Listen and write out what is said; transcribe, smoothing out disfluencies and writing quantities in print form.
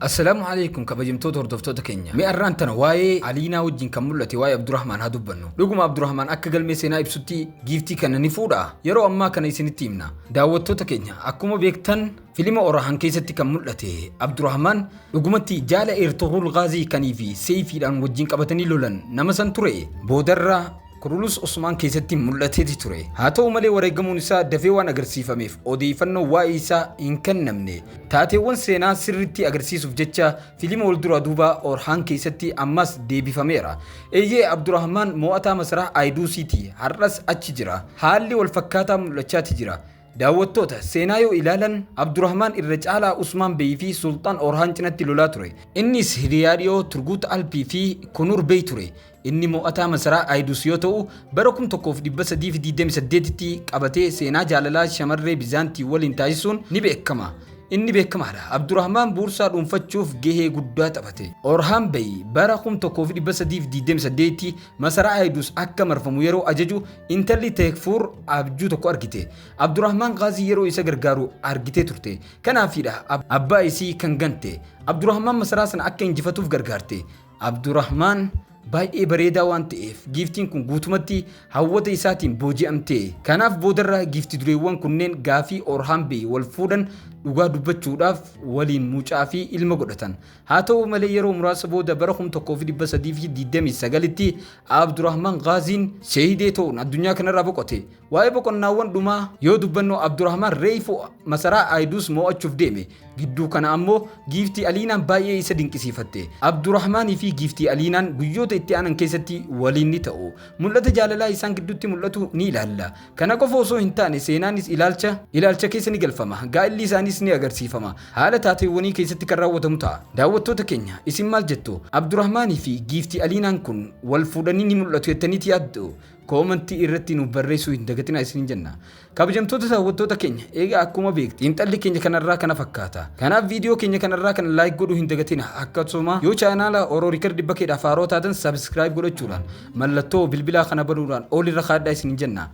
السلام عليكم كبجمتو تردفتو تكينيا مي أران تنواي علينا وجين كمولتي واي عبد الرحمن هادو بنو لقوم عبد الرحمن أكا ميسينا إبسوتي جيفتي كان نفودا يرو أما كان يسين التيمنا داوتو تكينيا أكوما بيكتن فيلم أوراهان كيستي كمولتي عبد الرحمن لقومتي جال إرطغرل غازي كانيفي سيفي لان وجين كبتني لولن نمسان توري بودر كرولوس عثمان كيستي ملتهي توري هاتو مالي وريغمون إسا دفيوان أغرسيفاميف أوديفنو وايسا إنكن نمني تاتيوان سينا سرتي أغرسيسوف جتشا فيلم ولدرا دوبا أورهان كيستي أماس ديبي فاميرا إيه عبد الرحمن موأتا مسرح أيدو سيتي هرس أتشجرا حالي والفكاتا ملتشات جرا daawwattoota seenaa yoo ilaalan Abdurrahman irra caalaa Usman Bey fi Sultan Orhan cinatti lolaa ture. Innis hiriyaadhiyoo Turgut Alpii fi Kunur Bey ture. Inni mo'ataa masaraa Aydus yoo ta'u bara 1328 tti qabatee seenaa jaalalaa shamarree Bizaantii waliin taasisuun ni beekama. inni beekamaadha Abdurrahman Bursaa dhuunfachuuf gahee guddaa taphate. Orhan Bey bara 1328 masaraa Aydus akka marfamu yeroo ajaju intalli Tekfur abjuu tokko argite. Abdurrahman Ghazi yeroo isa gargaaru argite turte. Kanaafidha abbaa isii kan gante. Abdurrahman masaraa sana akka injifatuuf gargaarte. Abdurrahman baay'ee bareedaa waan ta'eef giiftiin kun guutumatti hawwata isaatiin booji'amte. Kanaaf boodarra giifti dureewwan kunneen gaafii Orhan Bey wal fuudhan dhugaa dubbachuudhaaf waliin mucaa fi ilma godhatan. Haa ta'u malee yeroo muraasa booda bara 1329 tti Abdurrahman Ghaziin shahiidee ta'uun addunyaa kanarraa boqote. Waa'ee boqonnaawwan dhumaa yoo dubbannu Abdurrahman reefu masaraa Aydus mo'achuuf deeme. Gidduu kana ammoo giiftii Aliinaan baay'ee isa dinqisiifatte. Abdurrahmanii fi giiftii Aliinaan guyyoota itti aanan keessatti waliin ni ta'u. Mul'ata jaalalaa isaan gidduutti mul'atu ni ilaalla. Kana qofa osoo hin taane seenaanis ilaalcha keessa ni galfama. Gaa'illi isaanis ni agarsiifama. Haala taateewwanii keessatti kan raawwatamu ta'a. Daawwattoota keenya isin maal jettu? Abdurrahmanii fi giiftii Aliinaan kun wal fuudhanii ni mul'atu jettaniiti yaaddu? Koomentii irratti nu barreessuu hin dagatinaa isin jenna. Kabajamtoota daawwattoota keenya egaa akkuma beektu intalli keenya kanarraa kana fakkaata. Kanaaf viidiyoo keenya kanarraa kana like godhuu hin dagatinaa. Akkasuma yoo chaanaala Oromoo Riikard bakkeedhaaf haaroo taatan subscribe godhachuudhaan mallattoo bilbilaa kana baruudhaan ol irra kaadhaa isin jenna.